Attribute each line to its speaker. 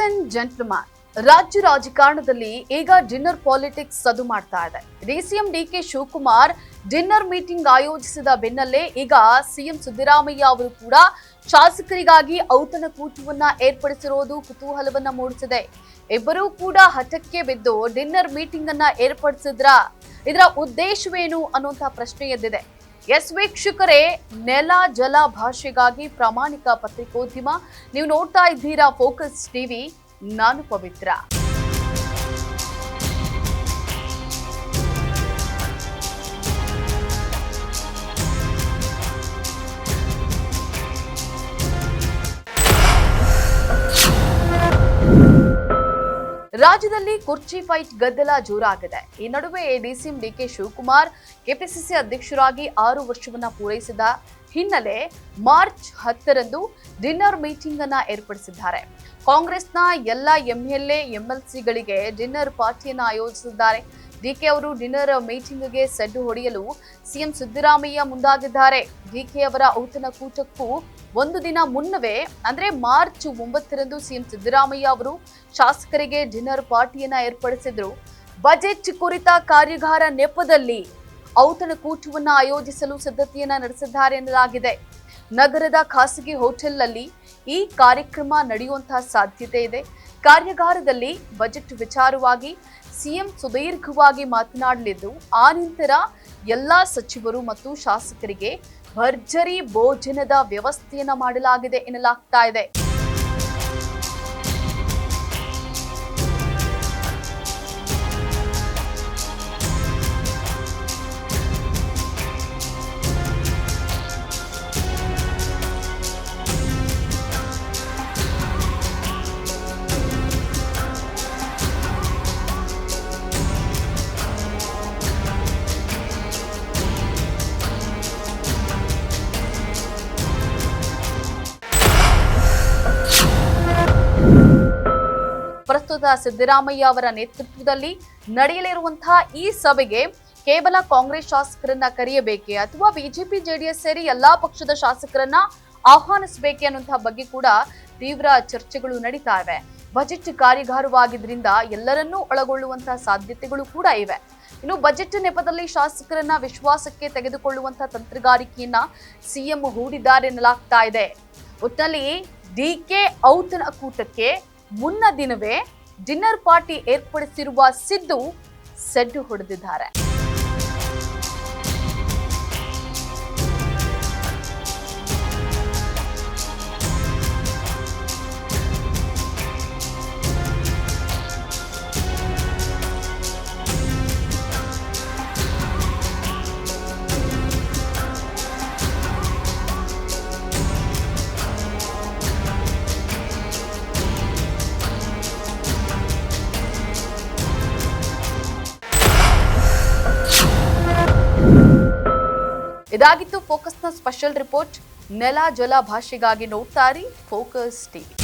Speaker 1: And gentleman, ರಾಜ್ಯ ರಾಜಕಾರಣದಲ್ಲಿ ಈಗ ಡಿನ್ನರ್ ಪಾಲಿಟಿಕ್ಸ್ ಸದ್ದು ಮಾಡ್ತಾ ಇದೆ. CM DK Shivakumar dinner meeting ಆಯೋಜಿಸಿದ ಬೆನ್ನಲ್ಲೇ ಈಗ ಸಿಎಂ ಸಿದ್ದರಾಮಯ್ಯ ಅವರು ಕೂಡ ಶಾಸಕರಿಗಾಗಿ ಔತಣಕೂಟವನ್ನ ಏರ್ಪಡಿಸಿರುವುದು ಕುತೂಹಲವನ್ನ ಮೂಡಿಸಿದೆ. ಇಬ್ಬರೂ ಕೂಡ ಹಠಕ್ಕೆ ಬಿದ್ದು ಡಿನ್ನರ್ ಮೀಟಿಂಗ್ ಅನ್ನ ಏರ್ಪಡಿಸಿದ್ರ ಇದರ ಉದ್ದೇಶವೇನು ಅನ್ನುವಂತಹ ಪ್ರಶ್ನೆ ಎದ್ದಿದೆ. ವೀಕ್ಷಕರೇ, ನೆಲ ಜಲ ಭಾಷೆಗಾಗಿ ಪ್ರಾಮಾಣಿಕ ಪತ್ರಿಕೋದ್ಯಮ. ನೀವು ನೋಡ್ತಾ ಇದ್ದೀರಾ ಫೋಕಸ್ ಟಿವಿ. ನಾನು ಪವಿತ್ರ. ರಾಜ್ಯದಲ್ಲಿ ಕುರ್ಚಿ ಫೈಟ್ ಗದ್ದಲ ಜೋರಾಗಿದೆ. ಈ ನಡುವೆ ಸಿಎಂ ಡಿಕೆ ಶಿವಕುಮಾರ್ ಕೆಪಿಸಿಸಿ ಅಧ್ಯಕ್ಷರಾಗಿ 6 ವರ್ಷವನ್ನ ಪೂರೈಸಿದ ಹಿನ್ನೆಲೆ ಮಾರ್ಚ್ 10ರಂದು ಡಿನ್ನರ್ ಮೀಟಿಂಗ್ ಅನ್ನ ಏರ್ಪಡಿಸಿದ್ದಾರೆ. ಕಾಂಗ್ರೆಸ್ನ ಎಲ್ಲ ಎಂಎಲ್ಎ ಎಂಎಲ್ಸಿಗಳಿಗೆ ಡಿನ್ನರ್ ಪಾರ್ಟಿಯನ್ನು ಆಯೋಜಿಸಿದ್ದಾರೆ. ಡಿಕೆ ಅವರು ಡಿನ್ನರ್ ಮೀಟಿಂಗ್ಗೆ ಸೆಡ್ಡು ಹೊಡೆಯಲು ಸಿಎಂ ಸಿದ್ದರಾಮಯ್ಯ ಮುಂದಾಗಿದ್ದಾರೆ. ಡಿಕೆ ಅವರ ಔತಣಕೂಟಕ್ಕೂ ಒಂದು ದಿನ ಮುನ್ನವೇ ಅಂದ್ರೆ ಮಾರ್ಚ್ 9ರಂದು ಸಿಎಂ ಸಿದ್ದರಾಮಯ್ಯ ಅವರು ಶಾಸಕರಿಗೆ ಡಿನ್ನರ್ ಪಾರ್ಟಿಯನ್ನ ಏರ್ಪಡಿಸಿದ್ರು. ಬಜೆಟ್ ಕುರಿತ ಕಾರ್ಯಾಗಾರ ನೆಪದಲ್ಲಿ ಔತಣಕೂಟವನ್ನ ಆಯೋಜಿಸಲು ಸಿದ್ಧತೆಯನ್ನ ನಡೆಸಿದ್ದಾರೆ ಎನ್ನಲಾಗಿದೆ. ನಗರದ ಖಾಸಗಿ ಹೋಟೆಲ್ನಲ್ಲಿ ಈ ಕಾರ್ಯಕ್ರಮ ನಡೆಯುವಂತಹ ಸಾಧ್ಯತೆ ಇದೆ. ಕಾರ್ಯಾಗಾರದಲ್ಲಿ ಬಜೆಟ್ ವಿಚಾರವಾಗಿ ಸಿಎಂ ಸುದೀರ್ಘವಾಗಿ ಮಾತನಾಡಲಿದ್ದು, ಆ ನಂತರ ಎಲ್ಲಾ ಸಚಿವರು ಮತ್ತು ಶಾಸಕರಿಗೆ ಭರ್ಜರಿ ಭೋಜನದ ವ್ಯವಸ್ಥೆಯನ್ನ ಮಾಡಲಾಗಿದೆ ಎನ್ನಲಾಗ್ತಾ ಇದೆ. ಪ್ರಸ್ತುತ ಸಿದ್ದರಾಮಯ್ಯ ಅವರ ನೇತೃತ್ವದಲ್ಲಿ ನಡೆಯಲಿರುವಂತಹ ಈ ಸಭೆಗೆ ಕೇವಲ ಕಾಂಗ್ರೆಸ್ ಶಾಸಕರನ್ನ ಕರೆಯಬೇಕೆ ಅಥವಾ ಬಿಜೆಪಿ ಜೆಡಿಎಸ್ ಸೇರಿ ಎಲ್ಲಾ ಪಕ್ಷದ ಶಾಸಕರನ್ನ ಆಹ್ವಾನಿಸಬೇಕೆ ಅನ್ನುವಂತಹ ಬಗ್ಗೆ ಕೂಡ ತೀವ್ರ ಚರ್ಚೆಗಳು ನಡೀತಾ ಇವೆ. ಬಜೆಟ್ ಕಾರ್ಯಾಗಾರವಾಗಿದ್ರಿಂದ ಎಲ್ಲರನ್ನೂ ಒಳಗೊಳ್ಳುವಂತಹ ಸಾಧ್ಯತೆಗಳು ಕೂಡ ಇವೆ. ಇನ್ನು ಬಜೆಟ್ ನೆಪದಲ್ಲಿ ಶಾಸಕರನ್ನ ವಿಶ್ವಾಸಕ್ಕೆ ತೆಗೆದುಕೊಳ್ಳುವಂತಹ ತಂತ್ರಗಾರಿಕೆಯನ್ನ ಸಿಎಂ ಹೂಡಿದ್ದಾರೆ ಎನ್ನಲಾಗ್ತಾ ಇದೆ. ಒಟ್ಟಿನಲ್ಲಿ ಡಿಕೆ ಔತಣಕೂಟಕ್ಕೆ ಮುನ್ನ ದಿನವೇ ಡಿನ್ನರ್ ಪಾರ್ಟಿ ಏರ್ಪಡಿಸಿರುವ ಸಿದ್ದು ಸೆಡ್ಡು ಹೊಡೆದಿದ್ದಾರೆ. ಇದಾಗಿತ್ತು ಫೋಕಸ್ನ ಸ್ಪೆಷಲ್ ರಿಪೋರ್ಟ್. ನೆಲ ಜಲ ಭಾಷೆಗಾಗಿ ನೋಡ್ತಾ ಇರಿ ಫೋಕಸ್ ಟಿವಿ.